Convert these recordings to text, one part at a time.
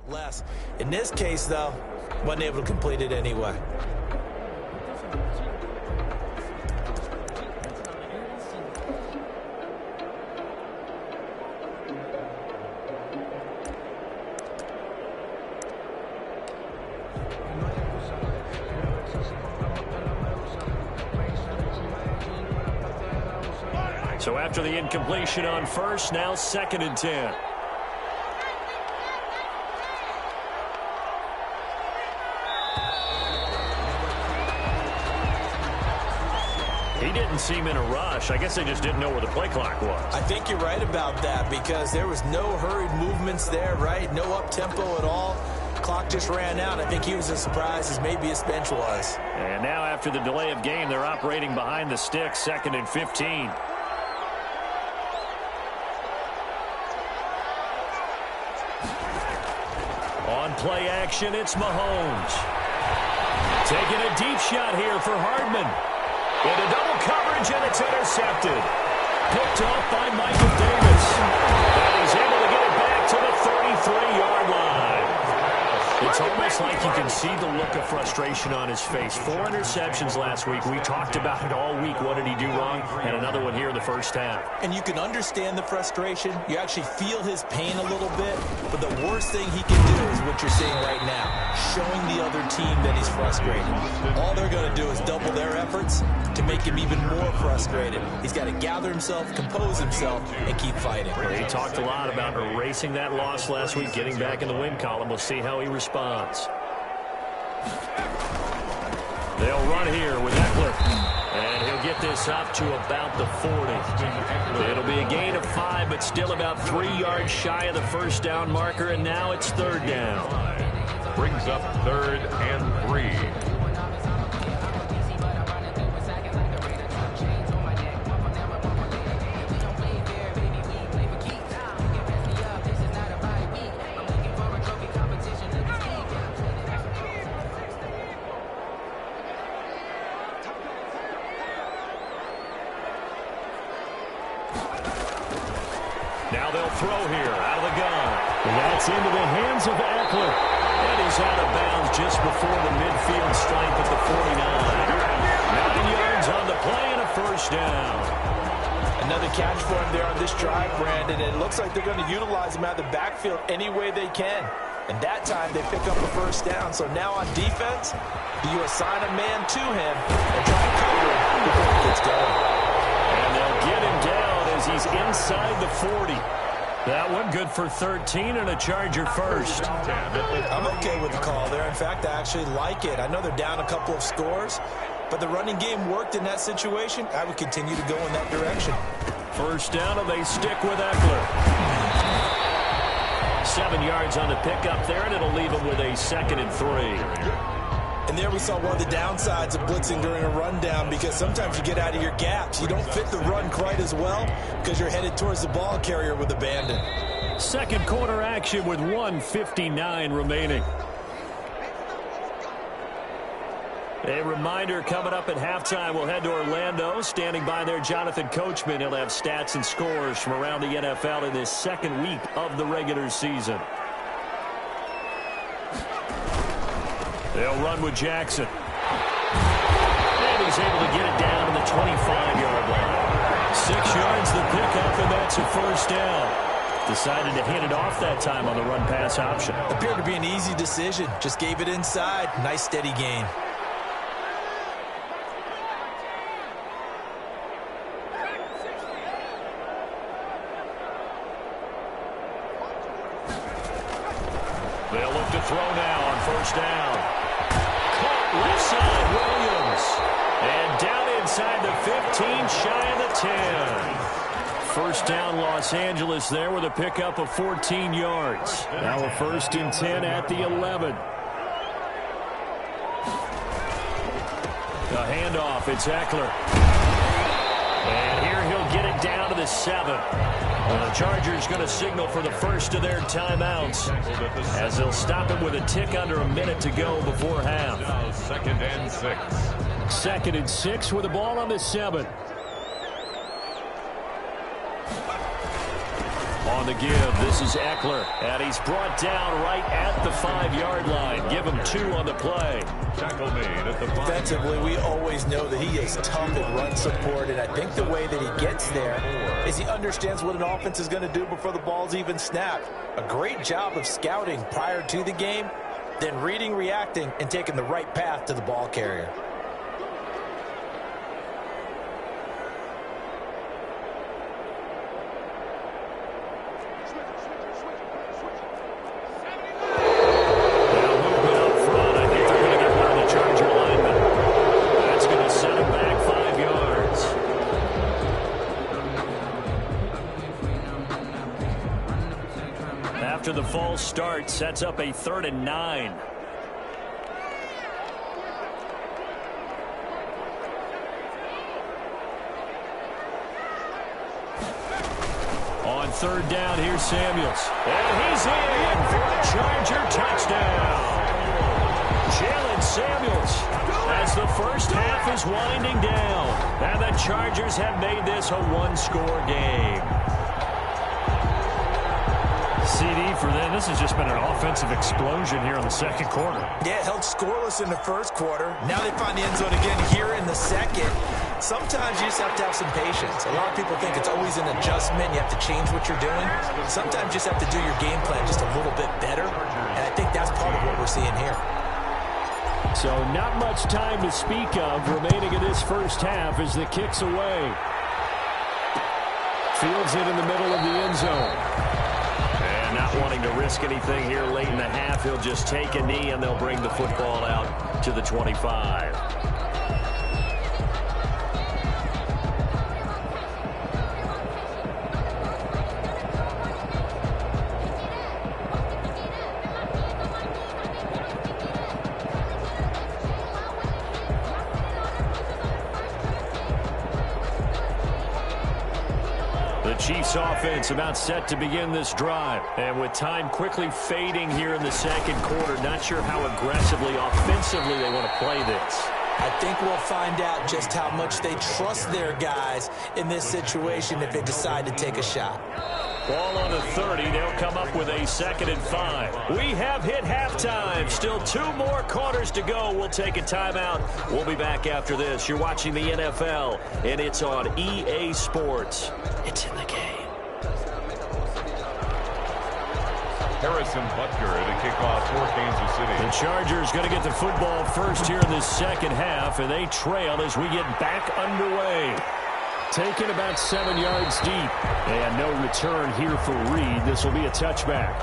less. In this case, though, wasn't able to complete it anyway. So after the incompletion on first, now 2nd and 10. He didn't seem in a rush. I guess they just didn't know where the play clock was. I think you're right about that because there was no hurried movements there, right? No up-tempo at all. Clock just ran out. I think he was as surprised as maybe his bench was. And now after the delay of game, they're operating behind the sticks, 2nd and 15. On play action, it's Mahomes. Taking a deep shot here for Hardman. Into double coverage, and it's intercepted. Picked off by Michael Davis. And he's able to get it back to the 33-yard line. It's almost like you can see the look of frustration on his face. 4 interceptions last week. We talked about it all week. What did he do wrong? And another one here in the first half. And you can understand the frustration. You actually feel his pain a little bit. But the worst thing he can do is what you're seeing right now, showing the other team that he's frustrated. All they're going to do is double their efforts to make him even more frustrated. He's got to gather himself, compose himself, and keep fighting. He talked a lot about erasing that loss last week, getting back in the win column. We'll see how he responds. They'll run here with Eckler. And he'll get this up to about the 40. It'll be a gain of 5, but still about 3 yards shy of the first down marker, and now it's 3rd down. Brings up 3rd and 3. Now they'll throw here out of the gun. And that's into the hands of Eckler. And he's out of bounds just before the midfield stripe at the 49. 9 yards on the play and a first down. Another catch for him there on this drive, Brandon. And it looks like they're going to utilize him out of the backfield any way they can. And that time they pick up a first down. So now on defense, you assign a man to him and try to cover him before he gets going. And they'll get him down as he's inside the 40. That one good for 13 and a Charger first. I'm okay with the call there. In fact, I actually like it. I know they're down a couple of scores, but the running game worked in that situation. I would continue to go in that direction. First down, and they stick with Eckler. 7 yards on the pickup there, and it'll leave him with a 2nd and 3. And there we saw one of the downsides of blitzing during a rundown, because sometimes you get out of your gaps. You don't fit the run quite as well because you're headed towards the ball carrier with abandon. Second quarter action with 1:59 remaining. A reminder coming up at halftime. We'll head to Orlando. Standing by there, Jonathan Coachman. He'll have stats and scores from around the NFL in this second week of the regular season. They'll run with Jackson. And he's able to get it down to the 25-yard line. 6 yards the pickup, and that's a first down. Decided to hit it off that time on the run-pass option. Appeared to be an easy decision. Just gave it inside. Nice steady gain. They'll look to throw now on first down. Caught left side, Williams. And down inside the 15, shy of the 10. First down, Los Angeles there with a pickup of 14 yards. Now a 1st and 10 at the 11. The handoff, it's Eckler. And here he'll get it down to the 7. And the Chargers going to signal for the first of their timeouts as they'll stop it with a tick under a minute to go before half. 2nd and 6. 2nd and 6 with the ball on the 7. On the give, this is Eckler, and he's brought down right at the 5-yard line. Give him 2 on the play. Tackle made at the 5. Defensively, we always know that he is tough in run support, and I think the way that he gets there is he understands what an offense is going to do before the ball's even snapped. A great job of scouting prior to the game, then reading, reacting, and taking the right path to the ball carrier. The false start sets up a 3rd and 9. On 3rd down, here's Samuels. And he's in for a Charger touchdown. Jalen Samuels as the first half is winding down. And the Chargers have made this a 1-score game. CD for them. This has just been an offensive explosion here in the second quarter. Yeah, held scoreless in the first quarter. Now they find the end zone again here in the second. Sometimes you just have to have some patience. A lot of people think it's always an adjustment. You have to change what you're doing. Sometimes you just have to do your game plan just a little bit better. And I think that's part of what we're seeing here. So not much time to speak of remaining in this first half as the kick's away. Fields it in the middle of the end zone. Not wanting to risk anything here late in the half, he'll just take a knee and they'll bring the football out to the 25. Chiefs offense about set to begin this drive. And with time quickly fading here in the second quarter, not sure how aggressively, offensively they want to play this. I think we'll find out just how much they trust their guys in this situation if they decide to take a shot. Ball on the 30. They'll come up with a 2nd and 5. We have hit halftime. Still 2 more quarters to go. We'll take a timeout. We'll be back after this. You're watching the NFL, and it's on EA Sports. It's in the game. Harrison Butker at a kickoff for Kansas City. The Chargers going to get the football first here in the second half, and they trail as we get back underway. Taken about 7 yards deep, and no return here for Reed. This will be a touchback.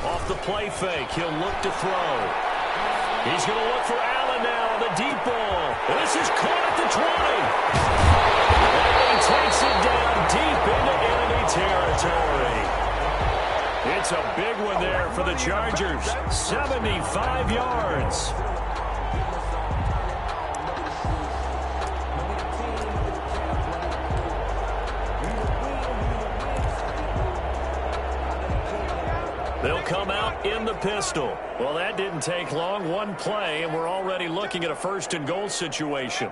Off the play fake, he'll look to throw. He's going to look for Allen now on the deep ball. This is caught at the 20. And he takes it down deep into enemy territory. It's a big one there for the Chargers. 75 yards. They'll come out in the pistol. Well, that didn't take long. One play, and we're already looking at a 1st and goal situation.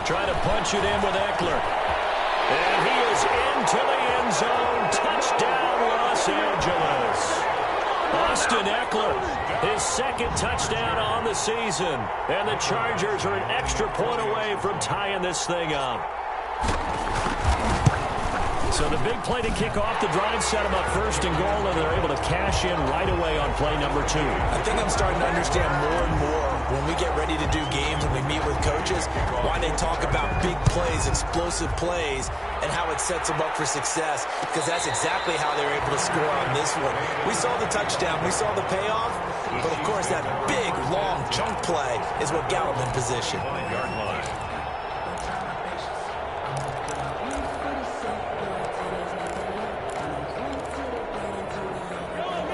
Trying to punch it in with Eckler. And he is into the end zone. Touchdown, Los Angeles. Austin Eckler, his 2nd touchdown on the season. And the Chargers are an extra point away from tying this thing up. So the big play to kick off the drive set them up 1st and goal, and they're able to cash in right away on play number 2. I think I'm starting to understand more and more when we get ready to do games and we meet with coaches why they talk about big plays, explosive plays, and how it sets them up for success, because that's exactly how they were able to score on this one. We saw the touchdown. We saw the payoff. But, of course, that big, long chunk play is what got them in position.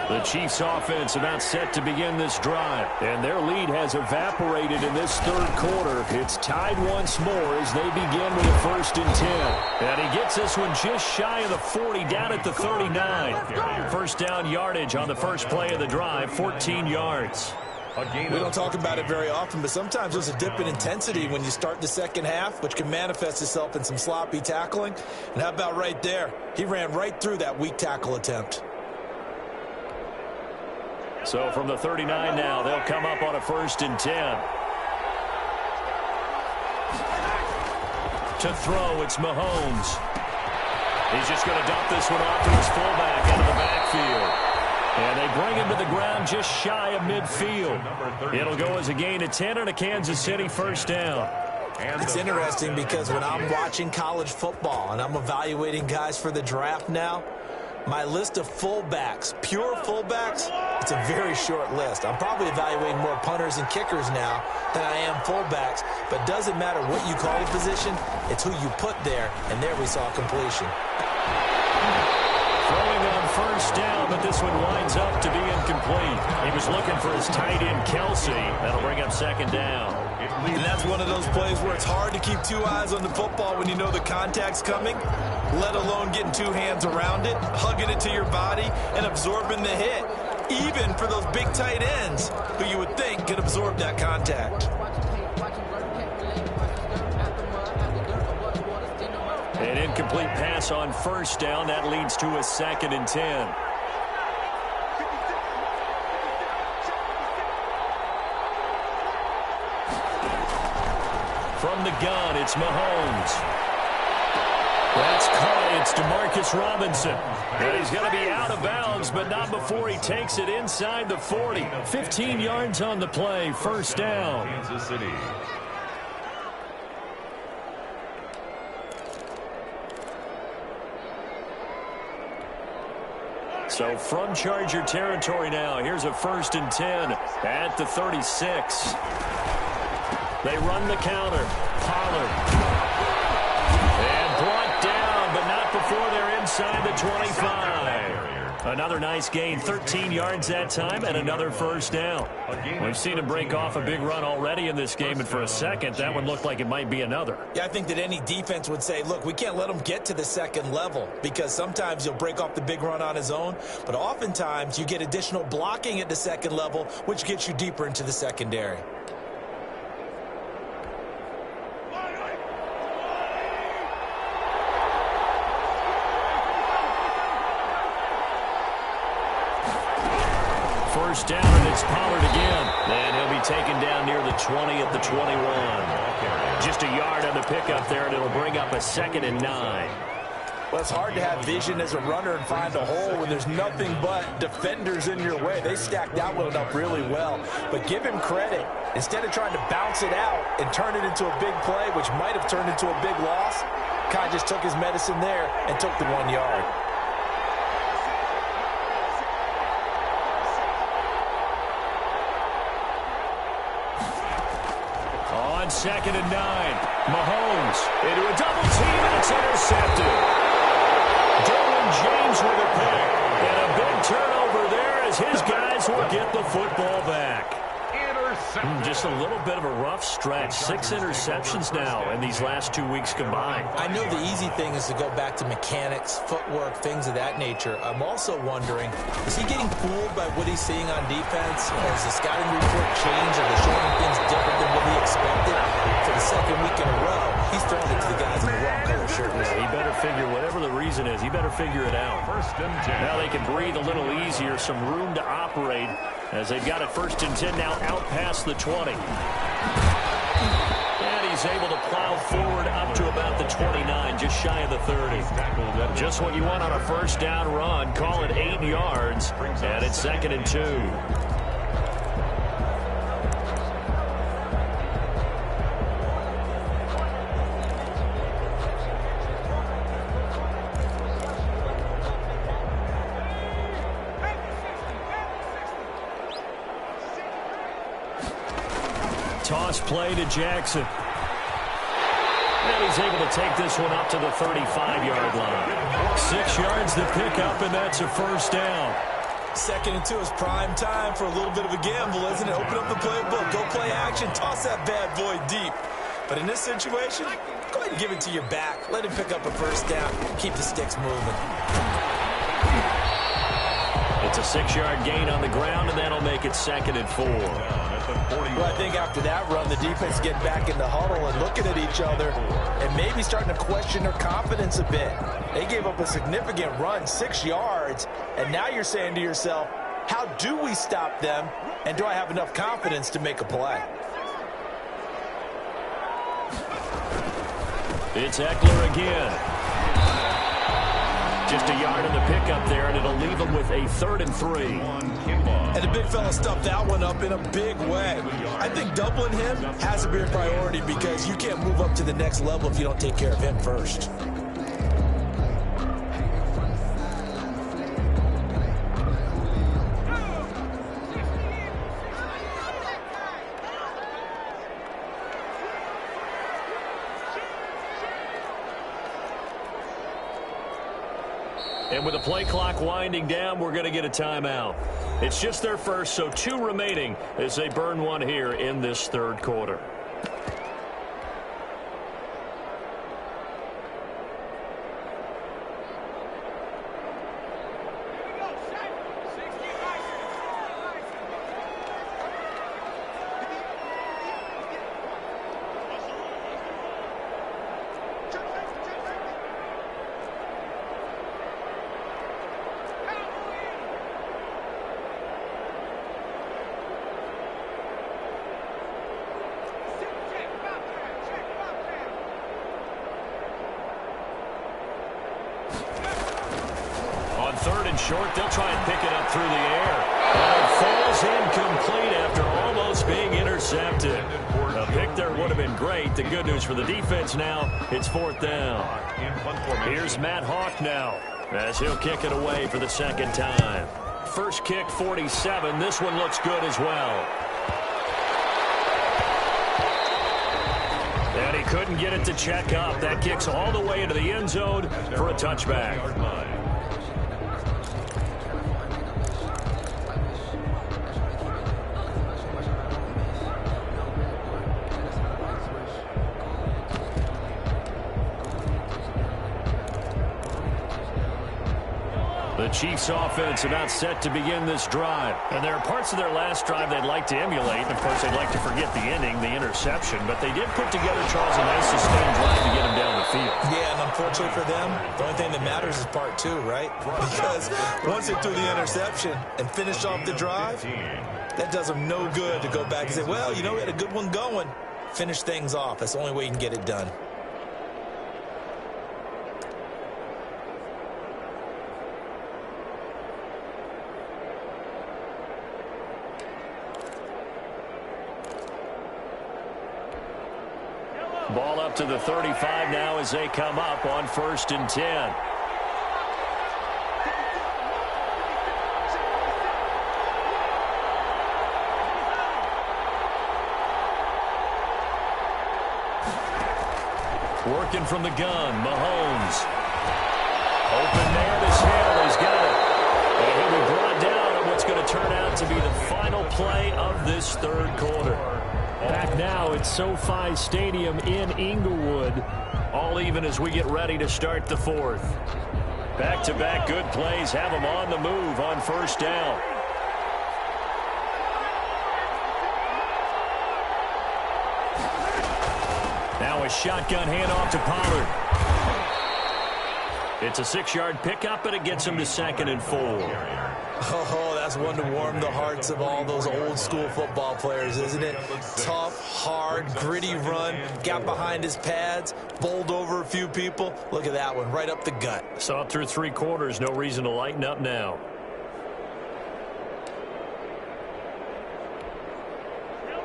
The The Chiefs offense about set to begin this drive. And their lead has evaporated in this third quarter. It's tied once more as they begin with a 1st and 10. And he gets this one just shy of the 40, down at the 39. First down yardage on the first play of the drive, 14 yards. We don't talk about it very often, but sometimes there's a dip in intensity when you start the second half, which can manifest itself in some sloppy tackling. And how about right there? He ran right through that weak tackle attempt. So from the 39 now, they'll come up on a 1st and 10. To throw, it's Mahomes. He's just going to dump this one off to his fullback out of the backfield. And they bring him to the ground just shy of midfield. It'll go as a gain of 10 and a Kansas City 1st down. It's interesting because when I'm watching college football and I'm evaluating guys for the draft now, my list of fullbacks, pure fullbacks, it's a very short list. I'm probably evaluating more punters and kickers now than I am fullbacks, but it doesn't matter what you call the position, it's who you put there, and there we saw completion. Throwing on 1st down, but this one winds up to be incomplete. He was looking for his tight end, Kelsey. That'll bring up 2nd down. And that's one of those plays where it's hard to keep 2 eyes on the football when you know the contact's coming, let alone getting 2 hands around it, hugging it to your body, and absorbing the hit, even for those big tight ends who you would think could absorb that contact. An incomplete pass on 1st down. That leads to a 2nd and 10. From the gun, it's Mahomes. That's caught. It's Demarcus Robinson. And he's going to be out of bounds, but not before he takes it inside the 40. 15 yards on the play. 1st down. Kansas City. So from Charger territory now, here's a 1st and 10 at the 36. They run the counter. Pollard. And brought down, but not before they're inside the 25. Another nice gain, 13 yards that time, and another 1st down. We've seen him break off a big run already in this game, and for a second, that one looked like it might be another. Yeah, I think that any defense would say, look, we can't let him get to the 2nd level because sometimes he'll break off the big run on his own, but oftentimes you get additional blocking at the 2nd level, which gets you deeper into the secondary. First down, and it's Pollard again. And he'll be taken down near the 20 at the 21. Just a yard on the pickup there, and it'll bring up a 2nd and 9. Well, it's hard to have vision as a runner and find a hole when there's nothing but defenders in your way. They stacked that one up really well. But give him credit. Instead of trying to bounce it out and turn it into a big play, which might have turned into a big loss, Kai just took his medicine there and took the 1 yard. On 2nd and 9, Mahomes into a double team, and it's intercepted. Derwin James with a pick, and a big turnover there as his guys will get the football back. Just a little bit of a rough stretch. 6 interceptions now in these last 2 weeks combined. I know the easy thing is to go back to mechanics, footwork, things of that nature. I'm also wondering, is he getting fooled by what he's seeing on defense? Has the scouting report changed? Are they showing things different than what he expected? For the 2nd week in a row, he's throwing it to the guys in the wrong color shirt. Yeah, he better figure, whatever the reason is, he better figure it out. 1st and 10. Now they can breathe a little easier, some room to operate as they've got it 1st and 10 now out past the 20. And he's able to plow forward up to about the 29, just shy of the 30. Just what you want on a 1st down run. Call it 8 yards, and it's 2nd and 2. Toss play to Jackson. And he's able to take this one up to the 35-yard line. 6 yards to pick up, and that's a 1st down. 2nd and 2 is prime time for a little bit of a gamble, isn't it? Open up the playbook, go play action, toss that bad boy deep. But in this situation, go ahead and give it to your back. Let him pick up a first down. Keep the sticks moving. It's a 6-yard gain on the ground, and that'll make it 2nd and 4. Well, I think after that run, the defense getting back in the huddle and looking at each other and maybe starting to question their confidence a bit. They gave up a significant run, 6 yards, and now you're saying to yourself, how do we stop them, and do I have enough confidence to make a play? It's Eckler again. Just a yard in the pickup there, and it'll leave him with a 3rd and 3. And the big fella stuffed that one up in a big way. I think doubling him has to be a priority because you can't move up to the next level if you don't take care of him first. And with the play clock winding down, we're going to get a timeout. It's just their first, so 2 remaining as they burn one here in this 3rd quarter. Short, they'll try and pick it up through the air. And it falls incomplete after almost being intercepted. A pick there would have been great. The good news for the defense now, it's 4th down. Here's Matt Hawk now as he'll kick it away for the 2nd time. First kick, 47. This one looks good as well. And he couldn't get it to check up. That kicks all the way into the end zone for a touchback. The Chiefs offense about set to begin this drive. And there are parts of their last drive they'd like to emulate. And of course, they'd like to forget the ending, the interception. But they did put together, Charles, a nice sustained drive to get them down the field. Yeah, and unfortunately for them, the only thing that matters is part 2, right? Because once they threw the interception and finished off the drive, that does them no good to go back and say, well, you know, we had a good one going. Finish things off. That's the only way you can get it done. Ball up to the 35 now as they come up on 1st and 10. Working from the gun, Mahomes. Open man is Hill. He's got it. And he'll be brought down on what's going to turn out to be the final play of this 3rd quarter. Back now at SoFi Stadium in Inglewood. All even as we get ready to start the 4th. Back-to-back good plays have them on the move on 1st down. Now a shotgun handoff to Pollard. It's a 6-yard pickup, and it gets him to 2nd and 4. Oh, that's one to warm the hearts of all those old-school football players, isn't it? Tough, hard, gritty run, got behind his pads, bowled over a few people. Look at that one, right up the gut. Saw it through 3 quarters, no reason to lighten up now.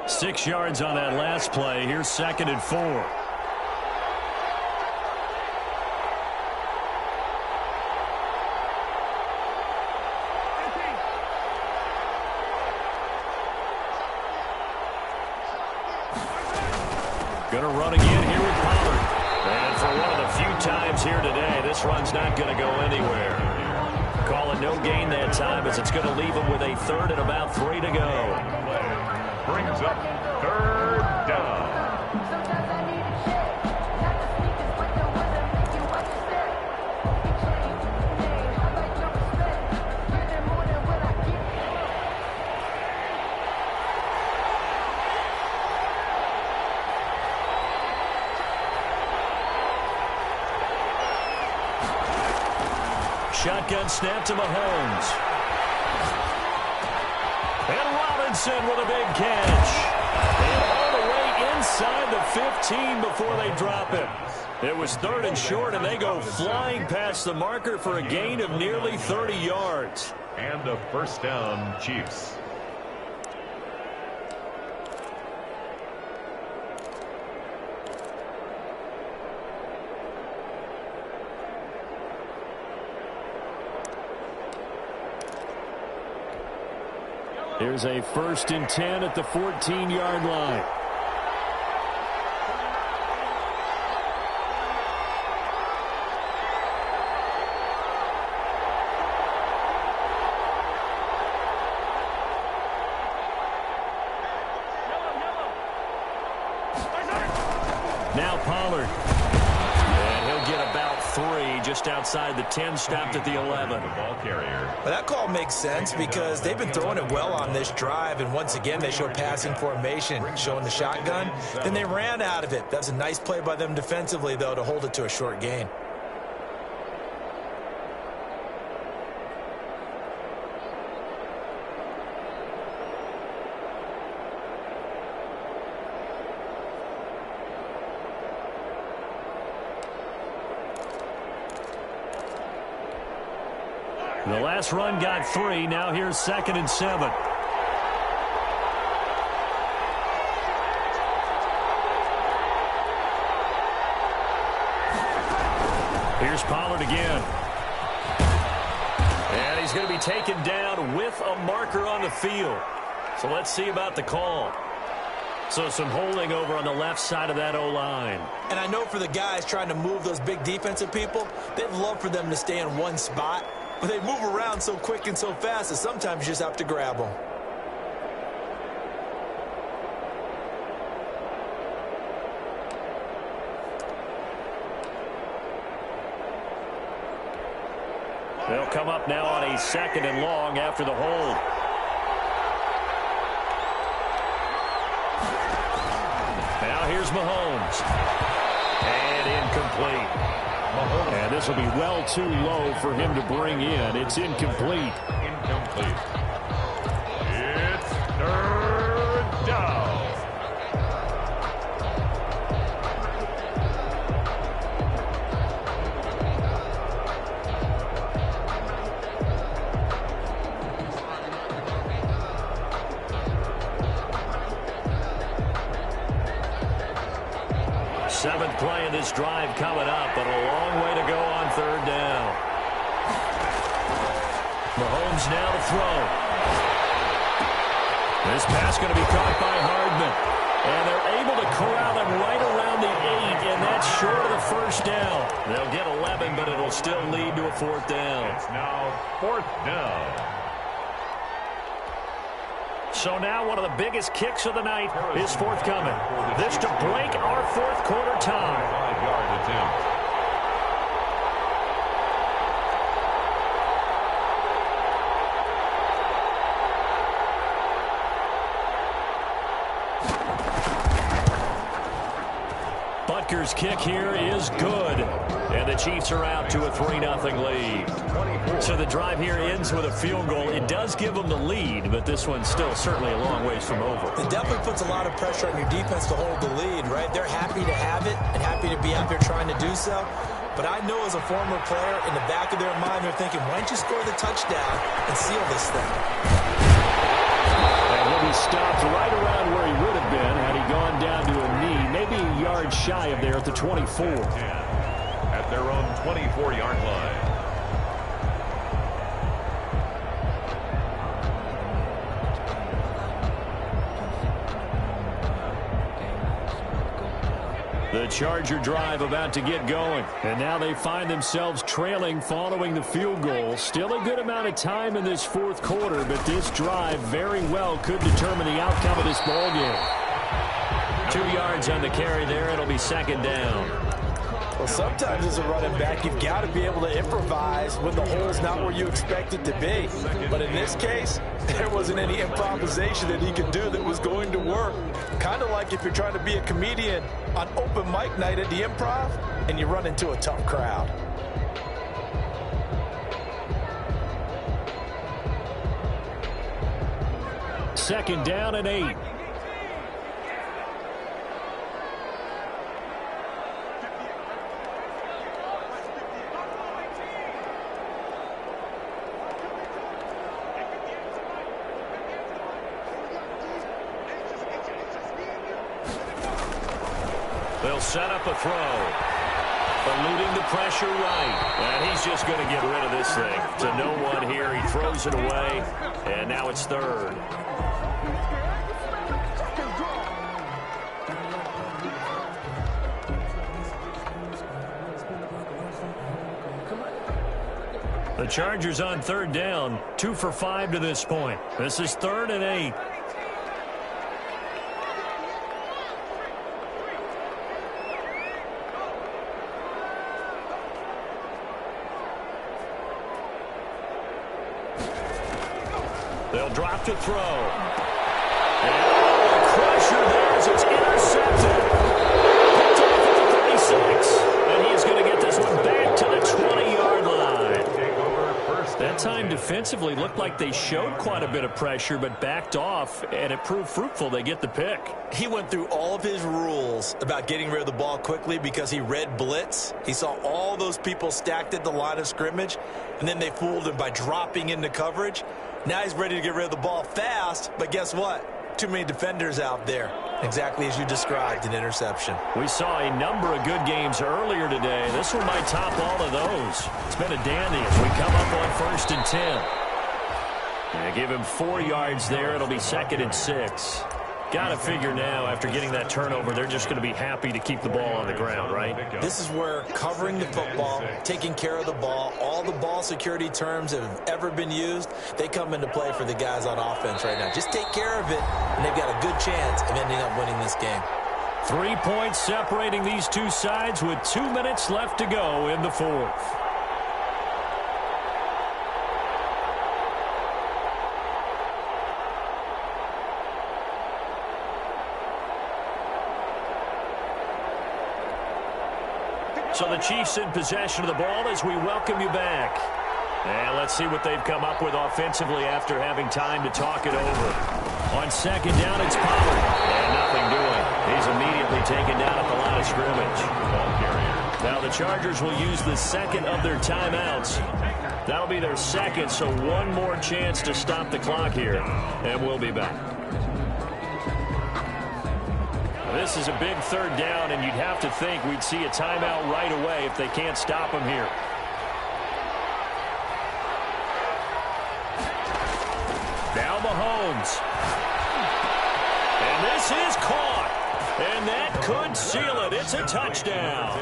Six yards on that last play. Here's 2nd and 4. Going to run again here with Pollard. And for one of the few times here today, this run's not going to go anywhere. Call it no gain that time as it's going to leave them with a third and about 3 to go. Brings up third down. Shotgun snap to Mahomes. And Robinson with a big catch. And all the way inside the 15 before they drop it. It was 3rd and short, and they go flying past the marker for a gain of nearly 30 yards. And a first down, Chiefs. Here's a 1st and 10 at the 14-yard line. Now Pollard. And he'll get about 3 just outside the 10, stopped at the 11. The ball carrier. Well, that call makes sense because they've been throwing it well on this drive, and once again they show passing formation, showing the shotgun. Then they ran out of it. That's a nice play by them defensively, though, to hold it to a short gain. The last run got 3. Now here's 2nd and 7. Here's Pollard again. And he's going to be taken down with a marker on the field. So let's see about the call. So some holding over on the left side of that O-line. And I know for the guys trying to move those big defensive people, they'd love for them to stay in one spot. But they move around so quick and so fast that sometimes you just have to grab them. They'll come up now on a 2nd and long after the hold. Now here's Mahomes. And incomplete. And this will be well too low for him to bring in. It's incomplete. Incomplete. It's third down. Seventh play of this drive coming up, but a long way to go on 3rd down. Mahomes now to throw. This pass going to be caught by Hardman. And they're able to corral him right around the 8, and that's short of the 1st down. They'll get 11, but it'll still lead to a 4th down. It's now 4th down. So now one of the biggest kicks of the night is forthcoming. This to break our 4th quarter tie. 5-yard attempt. Butker's kick here is good. And the Chiefs are out to a 3-0 lead. So the drive here ends with a field goal. It does give them the lead, but this one's still certainly a long ways from over. It definitely puts a lot of pressure on your defense to hold the lead, right? They're happy to have it and happy to be out there trying to do so. But I know as a former player, in the back of their mind, they're thinking, why don't you score the touchdown and seal this thing? And he'll be stopped right around where he would have been had he gone down to a knee, maybe a yard shy of there at the 24. At their own 24-yard line. The Charger drive about to get going. And now they find themselves trailing following the field goal. Still a good amount of time in this fourth quarter, but this drive very well could determine the outcome of this ball game. 2 yards on the carry there. It'll be second down. Well, sometimes as a running back, you've got to be able to improvise when the hole's not where you expect it to be. But in this case, there wasn't any improvisation that he could do that was going to work. Kind of like if you're trying to be a comedian on open mic night at the Improv and you run into a tough crowd. Second down and 8. They'll set up a throw. Eluding the pressure right. And he's just going to get rid of this thing. To no one here. He throws it away. And now it's third. The Chargers on third down. 2 for 5 to this point. This is 3rd and 8. They'll drop to throw. And the crusher there as it's intercepted. Picked off at the 36. And he's going to get this one back to the 20-yard line. That time defensively looked like they showed quite a bit of pressure but backed off, and it proved fruitful. They get the pick. He went through all of his rules about getting rid of the ball quickly because he read blitz. He saw all those people stacked at the line of scrimmage, and then they fooled him by dropping into coverage. Now he's ready to get rid of the ball fast, but guess what? Too many defenders out there. Exactly as you described, an interception. We saw a number of good games earlier today. This one might top all of those. It's been a dandy as we come up on 1st and 10. And give him 4 yards there. It'll be 2nd and 6. Got to figure now, after getting that turnover, they're just going to be happy to keep the ball on the ground, right? This is where covering the football, taking care of the ball, all the ball security terms that have ever been used, they come into play for the guys on offense right now. Just take care of it, and they've got a good chance of ending up winning this game. 3 points separating these two sides with 2 minutes left to go in the fourth. So the Chiefs in possession of the ball as we welcome you back. And let's see what they've come up with offensively after having time to talk it over. On 2nd down, it's Pollard. And nothing doing. He's immediately taken down at the line of scrimmage. Now the Chargers will use the 2nd of their timeouts. That'll be their 2nd, so 1 more chance to stop the clock here. And we'll be back. This is a big 3rd down, and you'd have to think we'd see a timeout right away if they can't stop him here. Now Mahomes. And this is caught. And that could seal it. It's a touchdown.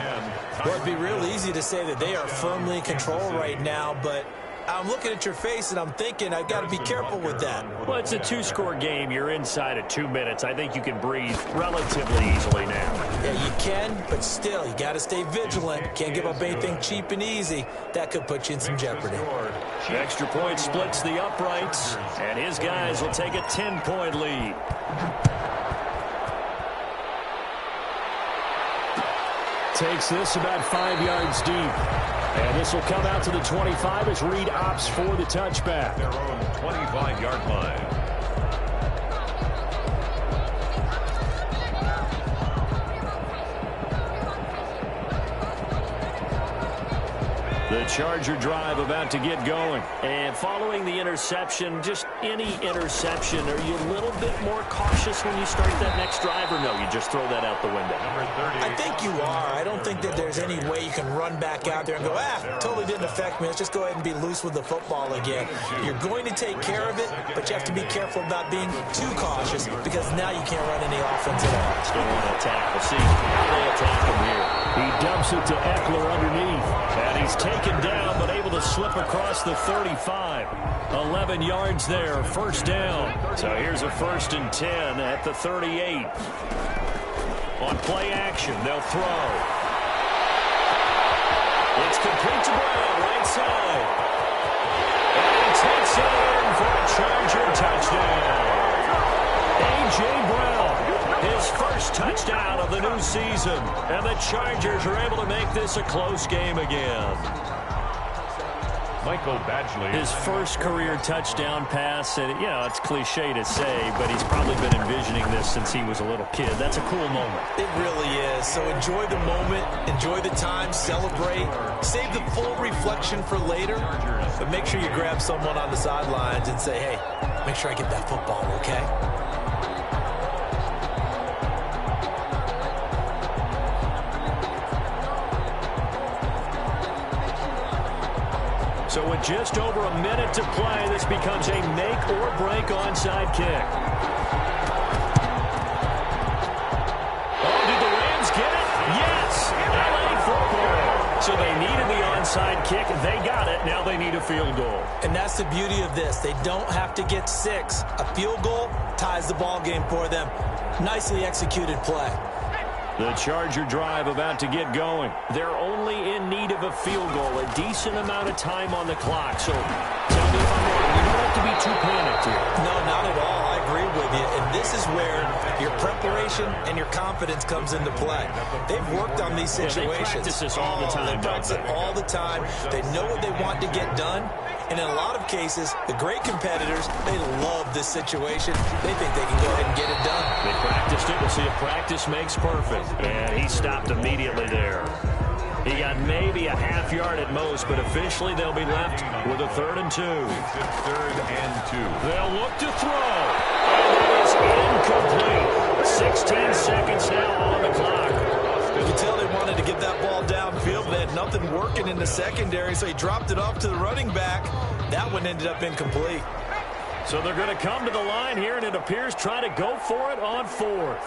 Well, it'd be real easy to say that they are firmly in control right now, but I'm looking at your face and I'm thinking I've got to be careful with that. Well, it's a 2-score game. You're inside of 2 minutes. I think you can breathe relatively easily now. Yeah, you can, but still, you got to stay vigilant. Can't give up anything cheap and easy. That could put you in some jeopardy. Extra point splits the uprights, and his guys will take a 10-point lead. Takes this about 5 yards deep. And this will come out to the 25 as Reed opts for the touchback. Their own 25-yard line. The Charger drive about to get going. And following the interception, just any interception, are you a little bit more cautious when you start that next drive, or no, you just throw that out the window? I think you are. I don't think that there's any way you can run back out there and go, totally didn't affect me. Let's just go ahead and be loose with the football again. You're going to take care of it, but you have to be careful about being too cautious because now you can't run any offense at all. Still want to attack. We'll see how they attack him here. He dumps it to Eckler underneath. And he's taken down, but able to slip across the 35. 11 yards there, first down. So here's a 1st and 10 at the 38. On play action, they'll throw. It's complete to Brown, right side. And he takes it in for a Charger touchdown. A.J. Brown, his first touchdown of the new season. And the Chargers are able to make this a close game again. Michael Badgley. His first career touchdown pass, and it's cliche to say, but he's probably been envisioning this since he was a little kid. That's a cool moment. It really is. So enjoy the moment, enjoy the time, celebrate, save the full reflection for later, but make sure you grab someone on the sidelines and say, hey, make sure I get that football, okay? So with just over a minute to play, this becomes a make-or-break onside kick. Oh, did the Rams get it? Yes! LA football. So they needed the onside kick. They got it. Now they need a field goal. And that's the beauty of this. They don't have to get 6. A field goal ties the ball game for them. Nicely executed play. The Charger drive about to get going. They're only in need of a field goal, a decent amount of time on the clock. So tell me if I'm wrong. You don't have to be too panicked here. No, not at all. I agree with you. And this is where your preparation and your confidence comes into play. They've worked on these situations. They practice this all the time. They practice it all the time. They know what they want to get done. And in a lot of cases, the great competitors, they love this situation. They think they can go ahead and get it done. They practiced it. We'll see if practice makes perfect. And he stopped immediately there. He got maybe a half yard at most, but officially they'll be left with a 3rd and 2. It's 3rd and 2. They'll look to throw. And that is incomplete. 16 seconds now on the clock. You can tell they wanted to get that ball downfield, but they had nothing working in the secondary, so he dropped it off to the running back. That one ended up incomplete. So they're going to come to the line here, and it appears try to go for it on 4th.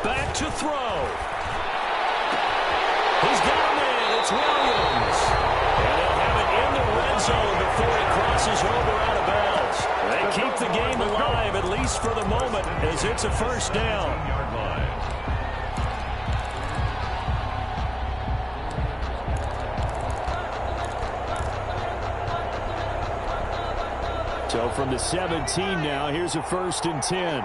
Back to throw. He's got a man. It's Williams. And they'll have it in the red zone before he crosses over out of bounds. They keep the game alive, at least for the moment, as it's a 1st down. So from the 17 now, here's a 1st and 10.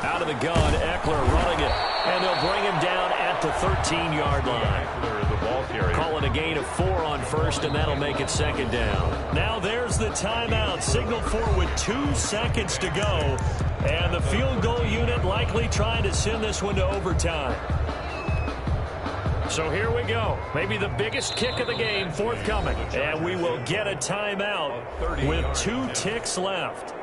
Out of the gun, Eckler running it. And they'll bring him down at the 13-yard line. Call it a gain of 4 on 1st, and that'll make it 2nd down. Now there's the timeout, signaled for with 2 seconds to go. And the field goal unit likely trying to send this one to overtime. So here we go. Maybe the biggest kick of the game forthcoming. And we will get a timeout with 2 ticks left.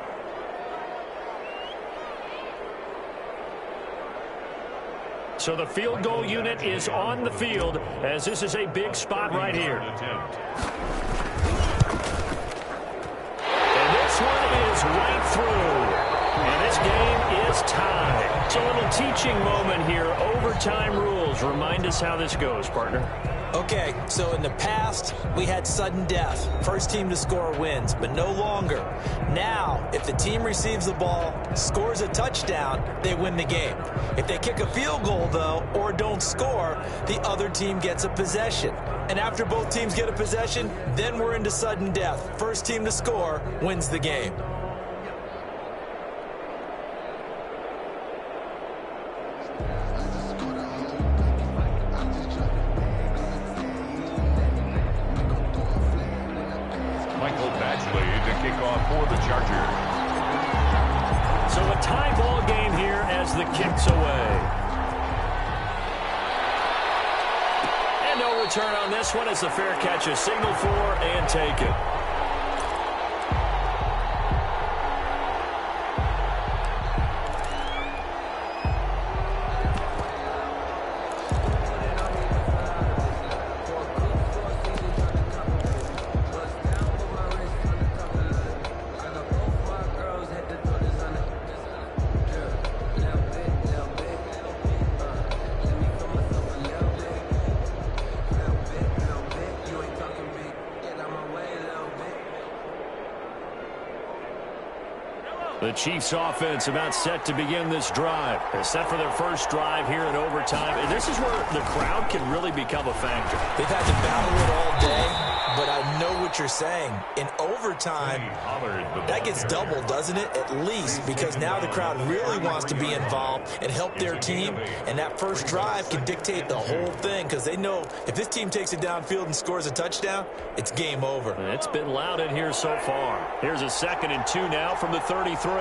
So the field goal unit is on the field as this is a big spot right here. And this one is right through. And this game is tied. It's a little teaching moment here. Overtime rules. Remind us how this goes, partner. Okay, so in the past, we had sudden death. First team to score wins, but no longer. Now, if the team receives the ball, scores a touchdown, they win the game. If they kick a field goal, though, or don't score, the other team gets a possession. And after both teams get a possession, then we're into sudden death. First team to score wins the game. Chargers. So a tie ball game here as the kick's away. And no return on this one as the fair catch is signaled for and taken. The Chiefs offense about set to begin this drive. They're set for their first drive here in overtime. And this is where the crowd can really become a factor. They've had to battle it all day, but I know what you're saying. In overtime, that gets doubled, doesn't it? At least, because now the crowd really wants to be involved and help their team. And that first drive can dictate the whole thing because they know if this team takes it downfield and scores a touchdown, it's game over. It's been loud in here so far. Here's a 2nd and 2 now from the 33.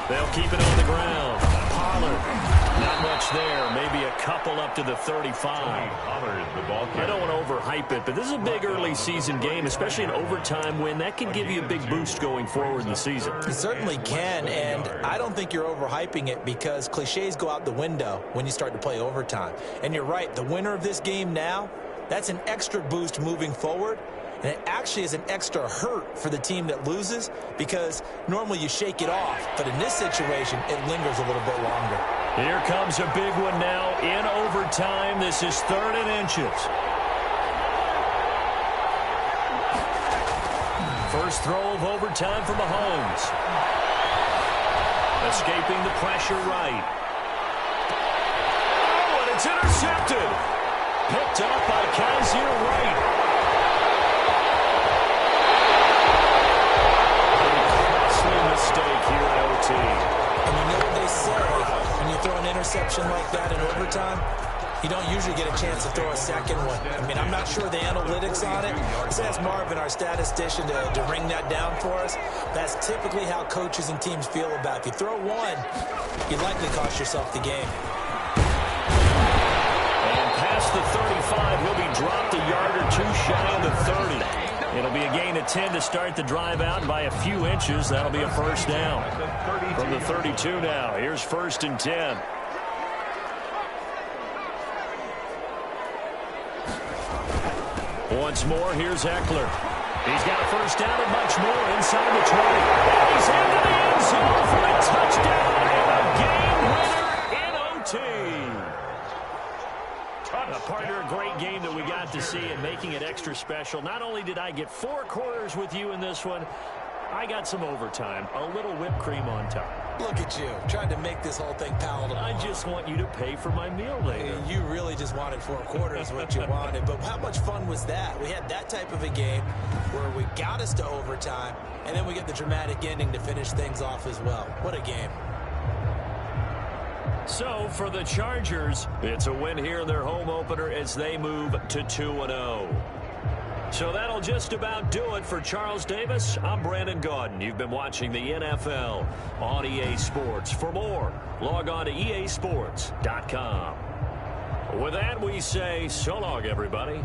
They'll keep it on the ground. Pollard. Not much there. Maybe a couple up to the 35. I don't want to overhype it, but this is a big early season game, especially an overtime win. That can give you a big boost going forward in the season. It certainly can, and I don't think you're overhyping it because cliches go out the window when you start to play overtime. And you're right, the winner of this game now, that's an extra boost moving forward. And it actually is an extra hurt for the team that loses because normally you shake it off. But in this situation, it lingers a little bit longer. Here comes a big one now in overtime. This is 3rd and inches. First throw of overtime for Mahomes. Escaping the pressure right. Oh, and it's intercepted. Picked up by Kaiser Wright. Mistake here at OT. And you know what they say, when you throw an interception like that in overtime, you don't usually get a chance to throw a second one. I mean, I'm not sure the analytics on it. Let's ask Marvin, our statistician, to ring that down for us. That's typically how coaches and teams feel about it. If you throw one, you likely cost yourself the game. And past the 35, he'll be dropped a yard or two shy of the 30. It'll be a gain of 10 to start the drive out, and by a few inches, that'll be a first down. From the 32 now, here's 1st and 10. Once more, here's Eckler. He's got a first down and much more inside the 20. And he's into the end zone for a touchdown and a game winner in OT. Partner, a great game that we got to see and making it extra special. Not only did I get 4 quarters with you in this one, I got some overtime, a little whipped cream on top. Look at you, trying to make this whole thing palatable. I just want you to pay for my meal later. You really just wanted 4 quarters, what you wanted. But how much fun was that? We had that type of a game where we got us to overtime, and then we get the dramatic ending to finish things off as well. What a game. So, for the Chargers, it's a win here in their home opener as they move to 2-0. So that'll just about do it for Charles Davis. I'm Brandon Gaudin. You've been watching the NFL on EA Sports. For more, log on to easports.com. With that, we say so long, everybody.